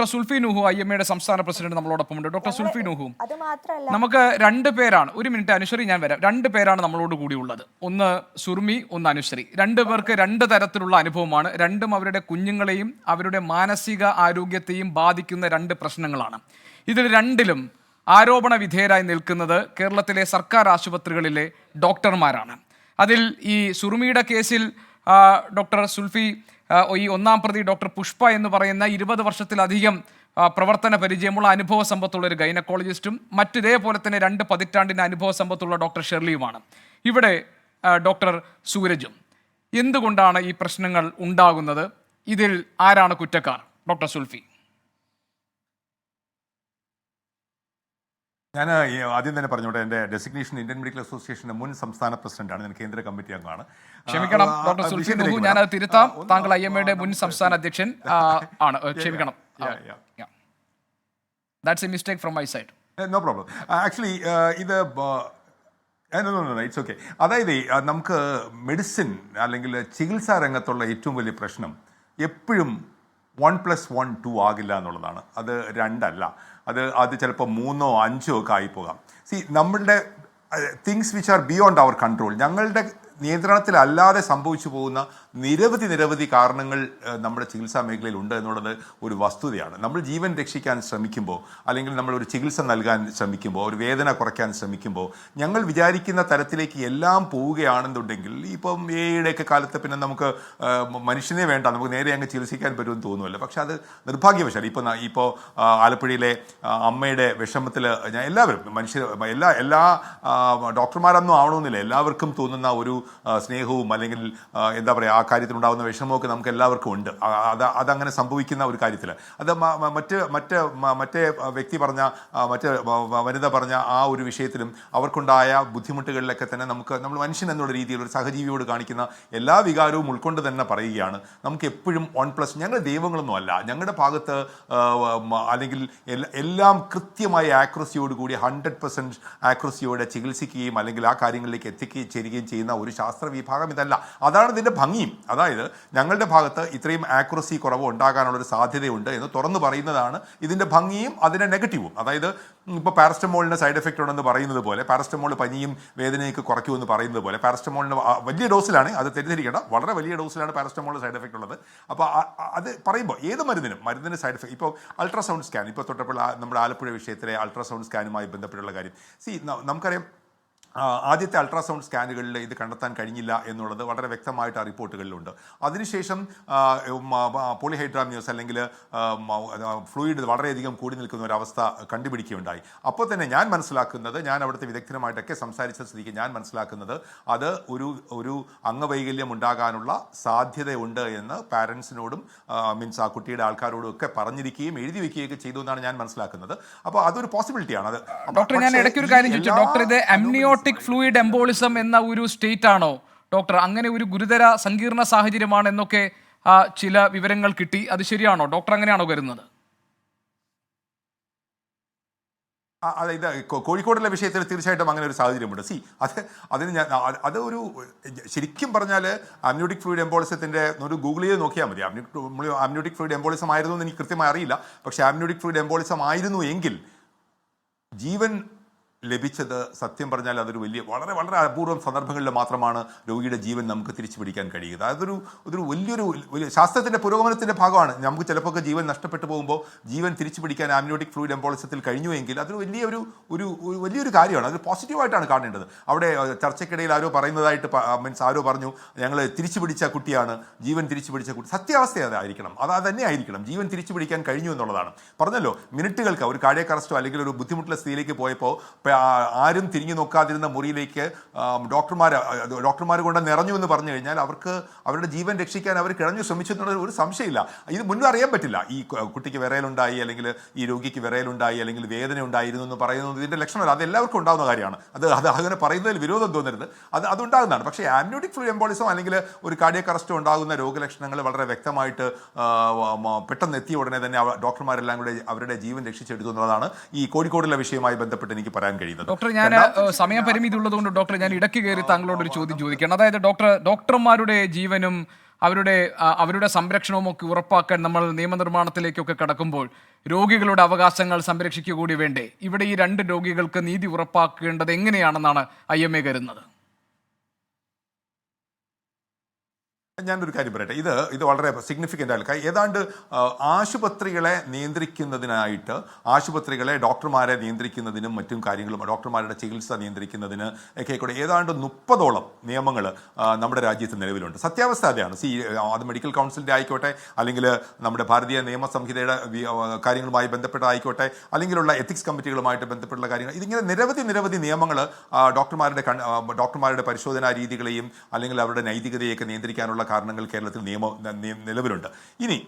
Doctor Zulfi Nuhu IMA സംസ്ഥാന president നമ്മളോടൊപ്പമുണ്ട്. Doctor Zulfi Nuhu, നമുക്ക് രണ്ട് പേരാണ്, ഒരു മിനിറ്റ് അനുശ്രീ ഞാൻ വരാം, രണ്ട് പേരാണ് നമ്മളോട് കൂടി ഉള്ളത്. ഒന്ന് സുർമി, ഒന്ന് അനുശ്രീ. രണ്ടു പേർക്ക് രണ്ട് തരത്തിലുള്ള അനുഭവമാണ്. രണ്ടും അവരുടെ കുഞ്ഞുങ്ങളെയും അവരുടെ മാനസിക ആരോഗ്യത്തെയും ബാധിക്കുന്ന രണ്ട് പ്രശ്നങ്ങളാണ്. ഇതിൽ രണ്ടിലും ആരോപണ വിധേയരായി നിൽക്കുന്നത് കേരളത്തിലെ സർക്കാർ ആശുപത്രികളിലെ ഡോക്ടർമാരാണ്. അതിൽ ഈ സുറുമിയുടെ കേസിൽ ഡോക്ടർ സുൽഫി, ഈ ഒന്നാം പ്രതി ഡോക്ടർ പുഷ്പ എന്ന് പറയുന്ന 20 വർഷത്തിലധികം പ്രവർത്തന പരിചയമുള്ള അനുഭവ സമ്പത്തുള്ള ഒരു ഗൈനക്കോളജിസ്റ്റും മറ്റിതേപോലെ തന്നെ 2 പതിറ്റാണ്ടിൻ്റെ അനുഭവ സമ്പത്തുള്ള ഡോക്ടർ ഷെർലിയുമാണ്. ഇവിടെ ഡോക്ടർ സൂരജും. എന്തുകൊണ്ടാണ് ഈ പ്രശ്നങ്ങൾ ഉണ്ടാകുന്നത്? ഇതിൽ ആരാണ് കുറ്റക്കാർ? ഡോക്ടർ സുൽഫി. ഞാൻ ആദ്യം തന്നെ പറഞ്ഞോട്ടെ, എൻ്റെ ഡെസിഗ്നേഷൻ ഇന്ത്യൻ മെഡിക്കൽ അസോസിയേഷൻ്റെ മുൻ സംസ്ഥാന പ്രസിഡന്റാണ്. ഞാൻ കേന്ദ്ര കമ്മിറ്റി അംഗമാണ്. ക്ഷമിക്കണം ഡോക്ടർ സുൽഫി നുഹു, ഞാനത് തിരുത്താം. താങ്കൾ IMA മുൻ സംസ്ഥാന അധ്യക്ഷൻ ആണ്. ക്ഷമിക്കണം. That's a mistake from my side. No problem. Actually ഇത് ഇറ്റ്സ് ഓക്കെ. അതായത് നമുക്ക് മെഡിസിൻ അല്ലെങ്കിൽ ചികിത്സാ രംഗത്തുള്ള ഏറ്റവും വലിയ പ്രശ്നം എപ്പോഴും 1+1 2 ആകില്ല എന്നുള്ളതാണ്. അത് 2 അല്ല, അത് ചിലപ്പോൾ 3 or 5 ഒക്കെ ആയിപ്പോകാം. നമ്മളുടെ things which are beyond our control, ഞങ്ങളുടെ നിയന്ത്രണത്തിലല്ലാതെ സംഭവിച്ചു പോകുന്ന നിരവധി കാരണങ്ങൾ നമ്മുടെ ചികിത്സാ മേഖലയിൽ ഉണ്ട് എന്നുള്ളത് ഒരു വസ്തുതയാണ്. നമ്മൾ ജീവൻ രക്ഷിക്കാൻ ശ്രമിക്കുമ്പോൾ, അല്ലെങ്കിൽ നമ്മൾ ഒരു ചികിത്സ നൽകാൻ ശ്രമിക്കുമ്പോൾ, ഒരു വേദന കുറയ്ക്കാൻ ശ്രമിക്കുമ്പോൾ, ഞങ്ങൾ വിചാരിക്കുന്ന തരത്തിലേക്ക് എല്ലാം പോവുകയാണെന്നുണ്ടെങ്കിൽ, ഇപ്പം AIയുടെയൊക്കെ കാലത്ത് പിന്നെ നമുക്ക് മനുഷ്യനെ വേണ്ട, നമുക്ക് നേരെ അങ്ങ് ചികിത്സിക്കാൻ പറ്റുമെന്ന് തോന്നുമല്ലോ. പക്ഷെ അത് നിർഭാഗ്യവശാൽ ഇപ്പോൾ ആലപ്പുഴയിലെ അമ്മയുടെ വിഷമത്തിൽ ഞാൻ എല്ലാവരും എല്ലാ ഡോക്ടർമാരൊന്നും ആവണമെന്നില്ല, എല്ലാവർക്കും തോന്നുന്ന ഒരു സ്നേഹവും അല്ലെങ്കിൽ എന്താ പറയുക, ആ കാര്യത്തിലുണ്ടാകുന്ന വിഷമമൊക്കെ നമുക്ക് എല്ലാവർക്കും ഉണ്ട്. അതങ്ങനെ സംഭവിക്കുന്ന ഒരു കാര്യത്തിൽ അത് മറ്റേ വ്യക്തി പറഞ്ഞ വനിത പറഞ്ഞ ആ ഒരു വിഷയത്തിലും അവർക്കുണ്ടായ ബുദ്ധിമുട്ടുകളിലൊക്കെ തന്നെ നമ്മൾ മനുഷ്യൻ എന്നുള്ള രീതിയിൽ ഒരു സഹജീവിയോട് കാണിക്കുന്ന എല്ലാ വികാരവും ഉൾക്കൊണ്ട് തന്നെ പറയുകയാണ്. നമുക്ക് എപ്പോഴും 1+, ഞങ്ങൾ ദൈവങ്ങളൊന്നും അല്ല. ഞങ്ങളുടെ ഭാഗത്ത് അല്ലെങ്കിൽ എല്ലാം കൃത്യമായ ആക്യുറസിയോടുകൂടി 100% ആക്യുറസിയോടെ ചികിത്സിക്കുകയും അല്ലെങ്കിൽ ആ കാര്യങ്ങളിലേക്ക് എത്തിച്ചേരുകയും ചെയ്യുന്ന ഒരു ശാസ്ത്ര വിഭാഗം ഇതല്ല. അതാണ് ഇതിൻ്റെ ഭംഗിയും. അതായത് ഞങ്ങളുടെ ഭാഗത്ത് ഇത്രയും ആക്യുറസി കുറവ് ഉണ്ടാകാനുള്ളൊരു സാധ്യതയുണ്ട് എന്ന് തുറന്നു പറയുന്നതാണ് ഇതിൻ്റെ ഭംഗിയും അതിൻ്റെ നെഗറ്റീവും. അതായത് ഇപ്പോൾ പാരസ്റ്റമോളിന് സൈഡ് എഫക്റ്റ് ഉണ്ടെന്ന് പറയുന്നത് പോലെ, പാരസ്റ്റമോൾ പനിയും വേദനയൊക്കെ കുറയ്ക്കുമെന്ന് പറയുന്നത് പോലെ, പാരസ്റ്റമോളിന് വലിയ ഡോസിലാണ്, അത് തെറ്റിദ്ധരിക്കണം, വളരെ വലിയ ഡോസിലാണ് പാരസ്റ്റമോളിന് സൈഡ് എഫക്റ്റ് ഉള്ളത്. അപ്പോൾ അത് പറയുമ്പോൾ ഏത് മരുന്നിന് സൈഡ് എഫക്റ്റ്, ഇപ്പോൾ അൾട്രാസൗണ്ട് സ്കാൻ, ഇപ്പോൾ തൊട്ടപ്പോൾ നമ്മുടെ ആലപ്പുഴ വിഷയത്തിലെ അൾട്രാസൗണ്ട് സ്കാനുമായി ബന്ധപ്പെട്ടുള്ള കാര്യം, നമുക്കറിയാം ആദ്യത്തെ അൾട്രാസൗണ്ട് സ്കാനുകളിൽ ഇത് കണ്ടെത്താൻ കഴിഞ്ഞില്ല എന്നുള്ളത് വളരെ വ്യക്തമായിട്ട് ആ റിപ്പോർട്ടുകളിലുണ്ട്. അതിനുശേഷം പോളിഹൈഡ്രാമിയോസ് അല്ലെങ്കിൽ ഫ്ലൂയിഡ് വളരെയധികം കൂടി നിൽക്കുന്ന ഒരവസ്ഥ കണ്ടുപിടിക്കുകയുണ്ടായി. അപ്പോൾ തന്നെ ഞാൻ മനസ്സിലാക്കുന്നത്, ഞാൻ അവിടുത്തെ വിദഗ്ധരുമായിട്ടൊക്കെ സംസാരിച്ച സ്ഥിതിക്ക് ഞാൻ മനസ്സിലാക്കുന്നത്, അത് ഒരു അംഗവൈകല്യം ഉണ്ടാകാനുള്ള സാധ്യതയുണ്ട് എന്ന് പാരൻസിനോടും മീൻസ് ആ കുട്ടിയുടെ ആൾക്കാരോടും ഒക്കെ പറഞ്ഞിരിക്കുകയും എഴുതി വയ്ക്കുകയൊക്കെ ചെയ്തു എന്നാണ് ഞാൻ മനസ്സിലാക്കുന്നത്. അപ്പോൾ അതൊരു പോസിബിലിറ്റിയാണ്. അത് ഡോക്ടർ, ഞാൻ ഇടയ്ക്ക് ഒരു കാര്യം ചോദിച്ചു ഡോക്ടർ, ഇത് അമ്നിയോട്ടിക് ഫ്ലൂയിഡ് എംബോളിസം എന്ന ഒരു സ്റ്റേറ്റ് ആണോ ഡോക്ടർ? അങ്ങനെ ഒരു ഗുരുതര സങ്കീർണ സാഹചര്യമാണ് എന്നൊക്കെ ചില വിവരങ്ങൾ കിട്ടി. അത് ശരിയാണോ ഡോക്ടർ? അങ്ങനെയാണോ കരുതുന്നത്? അതായത് കോഴിക്കോടുള്ള വിഷയത്തിൽ തീർച്ചയായിട്ടും അങ്ങനെ ഒരു സാഹചര്യമുണ്ട്. അത് ഒരു ശരിക്കും പറഞ്ഞാൽ അമ്നിയോട്ടിക് ഫ്ലൂയിഡ് എംബോളിസത്തിൻ്റെ ഒരു ഗൂഗിൾ ചെയ്ത് നോക്കിയാൽ മതി. അമ്നിയോട്ടിക് ഫ്ലൂയിഡ് എംബോളിസം ആയിരുന്നു എന്ന് എനിക്ക് കൃത്യമായി അറിയില്ല. പക്ഷേ അമ്നിയോട്ടിക് ഫ്ലൂയിഡ് എംബോളിസം ആയിരുന്നു എങ്കിൽ ജീവൻ ലഭിച്ചത് സത്യം പറഞ്ഞാൽ അതൊരു വളരെ അപൂർവം സന്ദർഭങ്ങളിൽ മാത്രമാണ് രോഗിയുടെ ജീവൻ നമുക്ക് തിരിച്ചു പിടിക്കാൻ കഴിയുക. അതൊരു വലിയ ശാസ്ത്രത്തിൻ്റെ പുരോഗമനത്തിൻ്റെ ഭാഗമാണ്. നമുക്ക് ചിലപ്പോൾ ജീവൻ നഷ്ടപ്പെട്ടു പോകുമ്പോൾ ജീവൻ തിരിച്ചു പിടിക്കാൻ ആമ്നിയോട്ടിക് ഫ്ലൂയിഡ് എംബോളിസത്തിൽ കഴിഞ്ഞുവെങ്കിൽ അതൊരു വലിയൊരു കാര്യമാണ്. അത് പോസിറ്റീവായിട്ടാണ് കാണേണ്ടത്. അവിടെ ചർച്ചയ്ക്കിടയിൽ ആരോ പറയുന്നതായിട്ട് ആരോ പറഞ്ഞു, ഞങ്ങൾ തിരിച്ചു പിടിച്ച കുട്ടിയാണ്, ജീവൻ തിരിച്ചു പിടിച്ച കുട്ടി. സത്യാവസ്ഥ അതായിരിക്കണം, അത് തന്നെ ആയിരിക്കണം. ജീവൻ തിരിച്ചു പിടിക്കാൻ കഴിഞ്ഞു എന്നുള്ളതാണ്. പറഞ്ഞല്ലോ, മിനിറ്റുകൾക്ക് ഒരു കാർഡിയാക് അറസ്റ്റോ അല്ലെങ്കിൽ ഒരു ബുദ്ധിമുട്ടുള്ള സ്ഥിതിയിലേക്ക് പോയപ്പോൾ ആരും തിരിഞ്ഞു നോക്കാതിരുന്ന മുറിയിലേക്ക് ഡോക്ടർമാർ കൊണ്ട് നിറഞ്ഞു എന്ന് പറഞ്ഞു കഴിഞ്ഞാൽ അവരുടെ ജീവൻ രക്ഷിക്കാൻ അവർ കിണഞ്ഞു ശ്രമിച്ചു എന്നുള്ള ഒരു സംശയമില്ല. ഇത് മുൻപ് അറിയാൻ പറ്റില്ല. ഈ കുട്ടിക്ക് വിറയലുണ്ടായി, അല്ലെങ്കിൽ ഈ രോഗിക്ക് വിറയലുണ്ടായി, അല്ലെങ്കിൽ വേദന ഉണ്ടായിരുന്നു എന്ന് പറയുന്നത് ഇതിൻ്റെ ലക്ഷണമല്ല. അത് എല്ലാവർക്കും ഉണ്ടാകുന്ന കാര്യമാണ്. അത് അങ്ങനെ പറയുന്നതിൽ വിരോധം തോന്നരുത്. അതുണ്ടാകുന്നതാണ്. പക്ഷേ ആമ്നിയോട്ടിക് ഫ്ലൂയിഡ് എംബോളിസം അല്ലെങ്കിൽ ഒരു കാർഡിയാക് അറസ്റ്റോ ഉണ്ടാകുന്ന രോഗലക്ഷണങ്ങൾ വളരെ വ്യക്തമായിട്ട് പെട്ടെന്ന് എത്തിയ ഉടനെ തന്നെ ഡോക്ടർമാരെല്ലാം കൂടെ അവരുടെ ജീവൻ രക്ഷിച്ചെടുത്തു എന്നുള്ളതാണ് ഈ കോഴിക്കോടുള്ള വിഷയവുമായി ബന്ധപ്പെട്ട് എനിക്ക് പറയാൻ കഴിയുന്നത്. ഡോക്ടർ, ഞാൻ സമയപരിമിതി ഉള്ളതുകൊണ്ട് ഡോക്ടർ, ഞാൻ ഇടയ്ക്ക് കയറി താങ്കളോട് ഒരു ചോദ്യം ചോദിക്കണം. അതായത് ഡോക്ടർമാരുടെ ജീവനും അവരുടെ സംരക്ഷണവും ഒക്കെ ഉറപ്പാക്കാൻ നമ്മൾ നിയമനിർമ്മാണത്തിലേക്കൊക്കെ കടക്കുമ്പോൾ രോഗികളുടെ അവകാശങ്ങൾ സംരക്ഷിക്കുക കൂടി വേണ്ടേ? ഇവിടെ ഈ രണ്ട് രോഗികൾക്ക് നീതി ഉറപ്പാക്കേണ്ടത് എങ്ങനെയാണെന്നാണ് IMA കരുതുന്നത്? ഞാനൊരു കാര്യം പറയട്ടെ, ഇത് വളരെ സിഗ്നിഫിക്കൻ്റ് ആയ ഏതാണ്ട് ആശുപത്രികളെ നിയന്ത്രിക്കുന്നതിനായിട്ട്, ആശുപത്രികളെ ഡോക്ടർമാരെ നിയന്ത്രിക്കുന്നതിനും മറ്റും കാര്യങ്ങളും, ഡോക്ടർമാരുടെ ചികിത്സ നിയന്ത്രിക്കുന്നതിന് ഒക്കെ കൂടെ ഏതാണ്ട് 30ഓളം നിയമങ്ങൾ നമ്മുടെ രാജ്യത്ത് നിലവിലുണ്ട്. സത്യാവസ്ഥ അതാണ്. അത് മെഡിക്കൽ കൗൺസിലിൻ്റെ ആയിക്കോട്ടെ, അല്ലെങ്കിൽ നമ്മുടെ ഭാരതീയ നിയമസംഹിതയുടെ കാര്യങ്ങളുമായി ബന്ധപ്പെട്ടതായിക്കോട്ടെ, അല്ലെങ്കിലുള്ള എത്തിക്സ് കമ്മിറ്റികളുമായിട്ട് ബന്ധപ്പെട്ടുള്ള കാര്യങ്ങൾ, ഇതിങ്ങനെ നിരവധി നിയമങ്ങൾ ഡോക്ടർമാരുടെ പരിശോധനാ രീതികളെയും അല്ലെങ്കിൽ അവരുടെ നൈതികതയൊക്കെ നിയന്ത്രിക്കാനുള്ള കാരണങ്ങൾ കേരളത്തിൽ നിലവിലുണ്ട്. ഇനി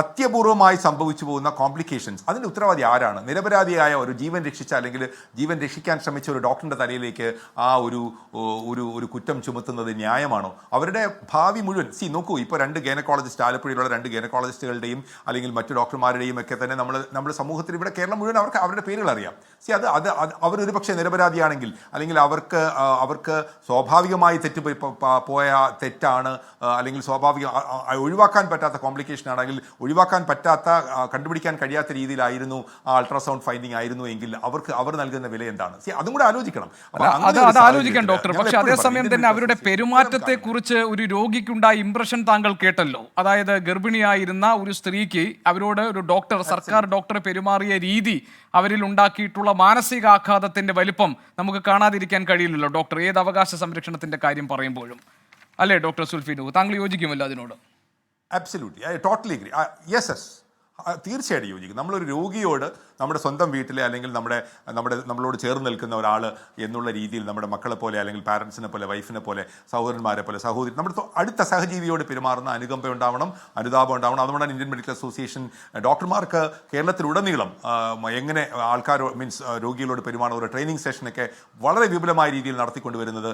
അത്യപൂർവമായി സംഭവിച്ചു പോകുന്ന കോംപ്ലിക്കേഷൻസ്, അതിൻ്റെ ഉത്തരവാദി ആരാണ്? നിരപരാധിയായ ഒരു ജീവൻ രക്ഷിച്ച അല്ലെങ്കിൽ ജീവൻ രക്ഷിക്കാൻ ശ്രമിച്ച ഒരു ഡോക്ടറിൻ്റെ തലയിലേക്ക് ആ ഒരു കുറ്റം ചുമത്തുന്നത് ന്യായമാണോ? അവരുടെ ഭാവി മുഴുവൻ നോക്കൂ, ഇപ്പോൾ 2 ഗൈനക്കോളജിസ്റ്റ്, ആലപ്പുഴയിലുള്ള 2 ഗൈനക്കോളജിസ്റ്റുകളുടെയും അല്ലെങ്കിൽ മറ്റു ഡോക്ടർമാരുടെയും ഒക്കെ തന്നെ നമ്മുടെ സമൂഹത്തിൽ ഇവിടെ കേരളം മുഴുവൻ അവരുടെ പേരുകൾ അറിയാം. അത് അവരൊരു പക്ഷേ നിരപരാധിയാണെങ്കിൽ, അല്ലെങ്കിൽ അവർക്ക് സ്വാഭാവികമായി പോയ തെറ്റാണ്, അല്ലെങ്കിൽ ഒഴിവാക്കാൻ പറ്റാത്ത കോംപ്ലിക്കേഷൻ ആണെങ്കിൽ, കണ്ടുപിടിക്കാൻ കഴിയാത്ത രീതിയിലായിരുന്നു ആ അൾട്രാസൗണ്ട് ഫൈൻഡിങ് ആയിരുന്നു എങ്കിൽ അവർ നൽകുന്ന വില എന്താണ്? അതും കൂടെ ആലോചിക്കണം. അത് ആലോചിക്കണം ഡോക്ടർ. പക്ഷെ അതേസമയം തന്നെ അവരുടെ പെരുമാറ്റത്തെ കുറിച്ച് ഒരു രോഗിക്കുണ്ടായ ഇംപ്രഷൻ താങ്കൾ കേട്ടല്ലോ. അതായത് ഗർഭിണിയായിരുന്ന ഒരു സ്ത്രീക്ക് അവരോട് ഒരു സർക്കാർ ഡോക്ടർ പെരുമാറിയ രീതി അവരിൽ ഉണ്ടാക്കിയിട്ടുള്ള മാനസികാഘാതത്തിന്റെ വലിപ്പം നമുക്ക് കാണാതിരിക്കാൻ കഴിയില്ലല്ലോ ഡോക്ടർ, ഏത് അവകാശ സംരക്ഷണത്തിന്റെ കാര്യം പറയുമ്പോഴും. അല്ലേ ഡോക്ടർ സുൽഫി നൂഹ്, താങ്കൾ യോജിക്കുമല്ലോ അതിനോട്? Absolutely, I totally agree. Yes. തീർച്ചയായിട്ടും യോജിക്കും. നമ്മളൊരു രോഗിയോട് നമ്മുടെ സ്വന്തം വീട്ടിലെ അല്ലെങ്കിൽ നമ്മളോട് ചേർന്ന് നിൽക്കുന്ന ഒരാൾ എന്നുള്ള രീതിയിൽ നമ്മുടെ മക്കളെ പോലെ, അല്ലെങ്കിൽ പാരൻസിനെ പോലെ, വൈഫിനെ പോലെ, സഹോദരന്മാരെ പോലെ, സഹോദരി, നമ്മുടെ അടുത്ത സഹജീവിയോട് പെരുമാറുന്ന അനുകമ്പ ഉണ്ടാവണം, അനുതാപം ഉണ്ടാവണം. അതുകൊണ്ടാണ് ഇന്ത്യൻ മെഡിക്കൽ അസോസിയേഷൻ ഡോക്ടർമാർക്ക് കേരളത്തിലുടനീളം എങ്ങനെ രോഗികളോട് പെരുമാറുന്ന ഒരു ട്രെയിനിങ് സെഷനൊക്കെ വളരെ വിപുലമായ രീതിയിൽ നടത്തിക്കൊണ്ടുവരുന്നത്.